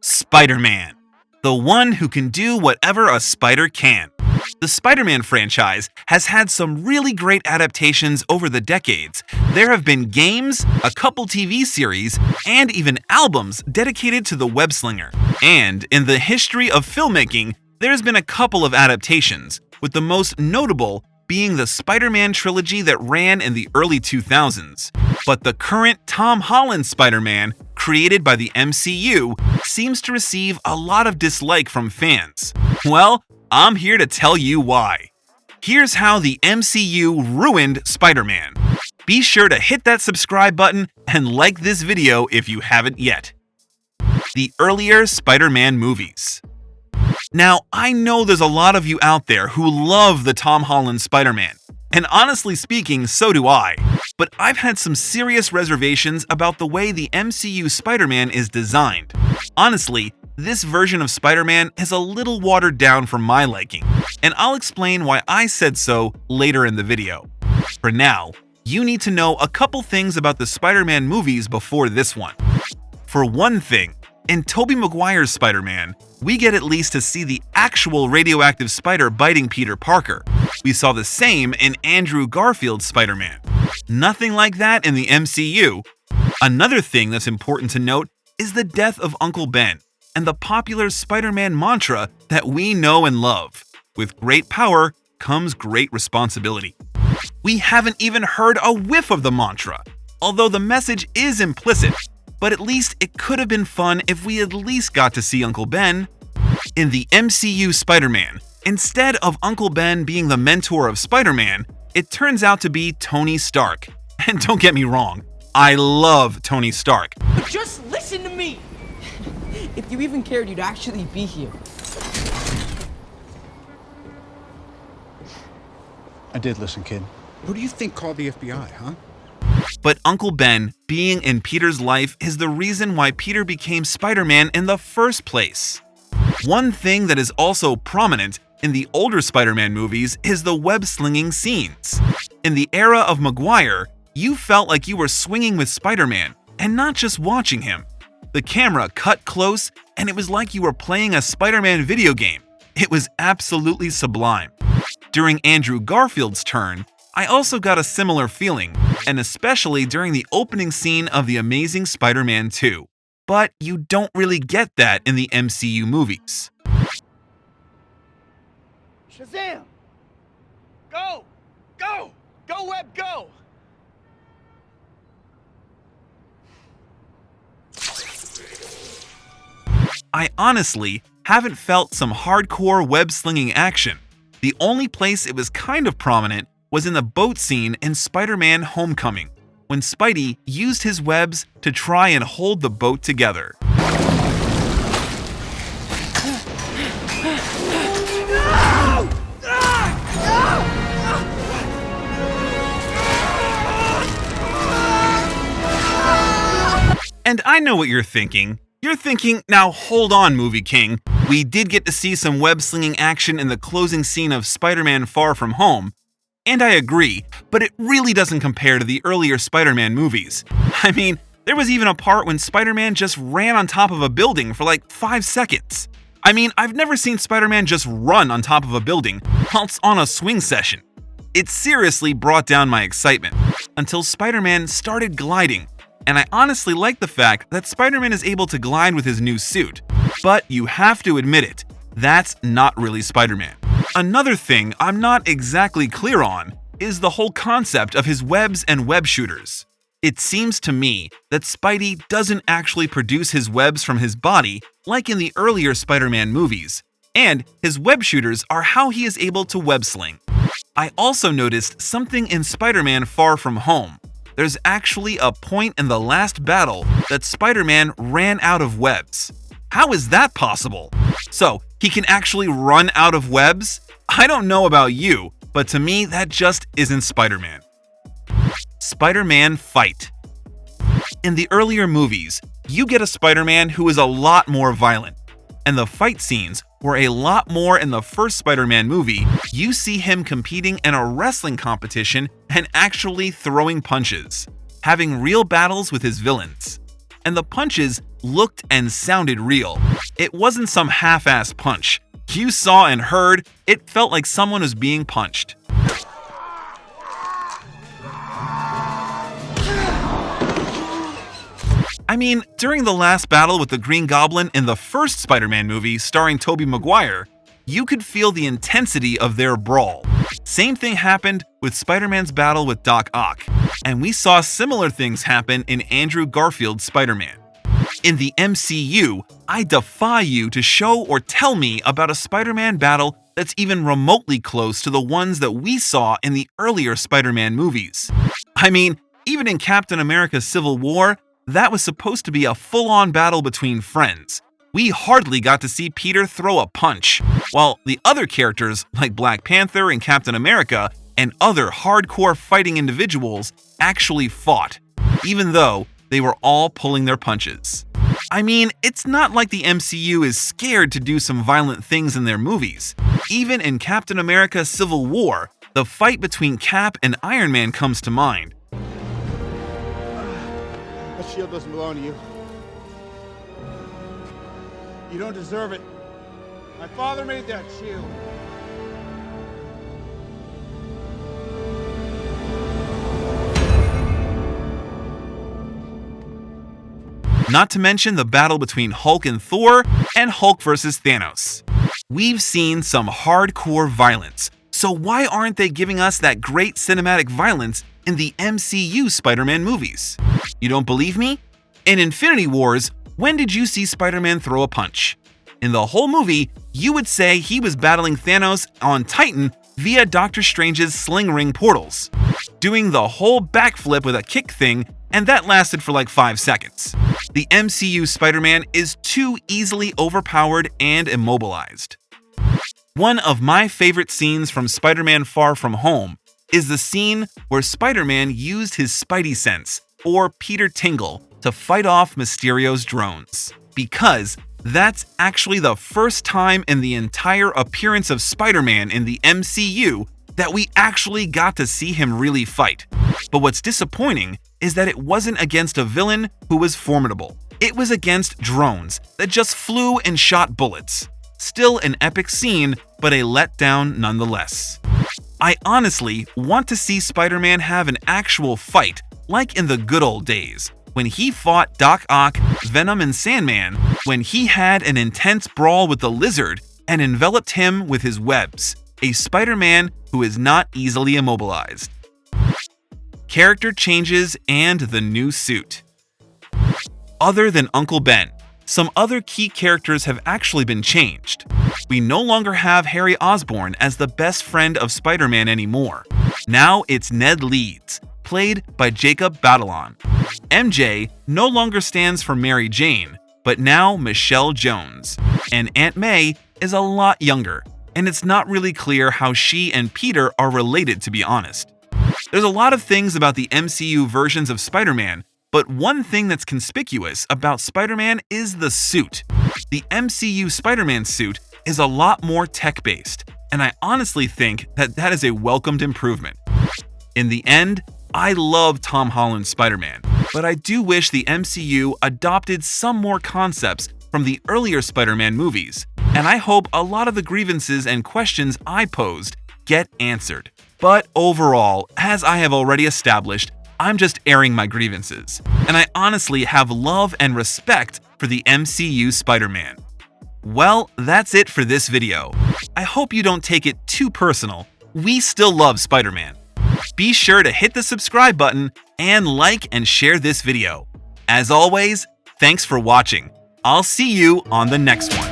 Spider-Man, the one who can do whatever a spider can. The Spider-Man franchise has had some really great adaptations over the decades. There have been games, a couple TV series, and even albums dedicated to the web-slinger. And in the history of filmmaking, there's been a couple of adaptations, with the most notable being the Spider-Man trilogy that ran in the early 2000s. But the current Tom Holland Spider-Man, created by the MCU, seems to receive a lot of dislike from fans. Well, I'm here to tell you why. Here's how the MCU ruined Spider-Man. Be sure to hit that subscribe button and like this video if you haven't yet. The earlier Spider-Man movies. Now, I know there's a lot of you out there who love the Tom Holland Spider-Man, and honestly speaking, so do I. But I've had some serious reservations about the way the MCU Spider-Man is designed. Honestly, this version of Spider-Man is a little watered down for my liking, and I'll explain why I said so later in the video. For now, you need to know a couple things about the Spider-Man movies before this one. For one thing, in Tobey Maguire's Spider-Man, we get at least to see the actual radioactive spider biting Peter Parker. We saw the same in Andrew Garfield's Spider-Man. Nothing like that in the MCU. Another thing that's important to note is the death of Uncle Ben and the popular Spider-Man mantra that we know and love. With great power comes great responsibility. We haven't even heard a whiff of the mantra, although the message is implicit. But at least it could have been fun if we at least got to see Uncle Ben. In the MCU Spider-Man, instead of Uncle Ben being the mentor of Spider-Man, it turns out to be Tony Stark. And don't get me wrong, I love Tony Stark. But just listen to me! If you even cared, you'd actually be here. I did listen, kid. Who do you think called the FBI, huh? But Uncle Ben being in Peter's life is the reason why Peter became Spider-Man in the first place. One thing that is also prominent in the older Spider-Man movies is the web-slinging scenes. In the era of Maguire, you felt like you were swinging with Spider-Man and not just watching him. The camera cut close and it was like you were playing a Spider-Man video game. It was absolutely sublime. During Andrew Garfield's turn, I also got a similar feeling, and especially during the opening scene of The Amazing Spider-Man 2. But you don't really get that in the MCU movies. Shazam! Go! Go! Go, Web, go! I honestly haven't felt some hardcore web-slinging action. The only place it was kind of prominent was in the boat scene in Spider-Man Homecoming, when Spidey used his webs to try and hold the boat together. And I know what you're thinking. You're thinking, now hold on, Movie King. We did get to see some web-slinging action in the closing scene of Spider-Man Far From Home. And I agree, but it really doesn't compare to the earlier Spider-Man movies. I mean, there was even a part when Spider-Man just ran on top of a building for like 5 seconds. I mean, I've never seen Spider-Man just run on top of a building whilst on a swing session. It seriously brought down my excitement, until Spider-Man started gliding, and I honestly like the fact that Spider-Man is able to glide with his new suit. But you have to admit it, that's not really Spider-Man. Another thing I'm not exactly clear on is the whole concept of his webs and web shooters. It seems to me that Spidey doesn't actually produce his webs from his body like in the earlier Spider-Man movies, and his web shooters are how he is able to web sling. I also noticed something in Spider-Man Far From Home. There's actually a point in the last battle that Spider-Man ran out of webs. How is that possible? So, he can actually run out of webs? I don't know about you, but to me that just isn't Spider-Man. Spider-Man fight. In the earlier movies, you get a Spider-Man who is a lot more violent, and the fight scenes were a lot more in the first Spider-Man movie. You see him competing in a wrestling competition and actually throwing punches, having real battles with his villains. and the punches looked and sounded real. It wasn't some half-assed punch. You saw and heard, it felt like someone was being punched. I mean, during the last battle with the Green Goblin in the first Spider-Man movie starring Tobey Maguire, you could feel the intensity of their brawl. Same thing happened with Spider-Man's battle with Doc Ock, and we saw similar things happen in Andrew Garfield's Spider-Man. In the MCU, I defy you to show or tell me about a Spider-Man battle that's even remotely close to the ones that we saw in the earlier Spider-Man movies. I mean, even in Captain America Civil War, that was supposed to be a full-on battle between friends. We hardly got to see Peter throw a punch, while the other characters like Black Panther and Captain America and other hardcore fighting individuals actually fought, even though they were all pulling their punches. I mean, it's not like the MCU is scared to do some violent things in their movies. Even in Captain America Civil War, the fight between Cap and Iron Man comes to mind. That shield doesn't belong to you. You don't deserve it. My father made that shield. Not to mention the battle between Hulk and Thor and Hulk versus Thanos. We've seen some hardcore violence, so why aren't they giving us that great cinematic violence in the MCU Spider-Man movies? You don't believe me? In Infinity Wars, when did you see Spider-Man throw a punch? In the whole movie, you would say he was battling Thanos on Titan via Doctor Strange's sling ring portals, doing the whole backflip with a kick thing, and that lasted for like 5 seconds. The MCU Spider-Man is too easily overpowered and immobilized. One of my favorite scenes from Spider-Man Far From Home is the scene where Spider-Man used his Spidey sense, or Peter Tingle, to fight off Mysterio's drones. Because that's actually the first time in the entire appearance of Spider-Man in the MCU that we actually got to see him really fight. But what's disappointing is that it wasn't against a villain who was formidable. It was against drones that just flew and shot bullets. Still an epic scene, but a letdown nonetheless. I honestly want to see Spider-Man have an actual fight like in the good old days, when he fought Doc Ock, Venom, and Sandman, when he had an intense brawl with the Lizard and enveloped him with his webs, a Spider-Man who is not easily immobilized. Character changes and the new suit. Other than Uncle Ben, some other key characters have actually been changed. We no longer have Harry Osborn as the best friend of Spider-Man anymore. Now it's Ned Leeds, played by Jacob Batalon. MJ no longer stands for Mary Jane, but now Michelle Jones. And Aunt May is a lot younger, and it's not really clear how she and Peter are related, to be honest. There's a lot of things about the MCU versions of Spider-Man, but one thing that's conspicuous about Spider-Man is the suit. The MCU Spider-Man suit is a lot more tech-based, and I honestly think that that is a welcomed improvement. In the end, I love Tom Holland Spider-Man, but I do wish the MCU adopted some more concepts from the earlier Spider-Man movies, and I hope a lot of the grievances and questions I posed get answered. But overall, as I have already established, I'm just airing my grievances, and I honestly have love and respect for the MCU Spider-Man. Well, that's it for this video. I hope you don't take it too personal. We still love Spider-Man. Be sure to hit the subscribe button and like and share this video. As always, thanks for watching. I'll see you on the next one.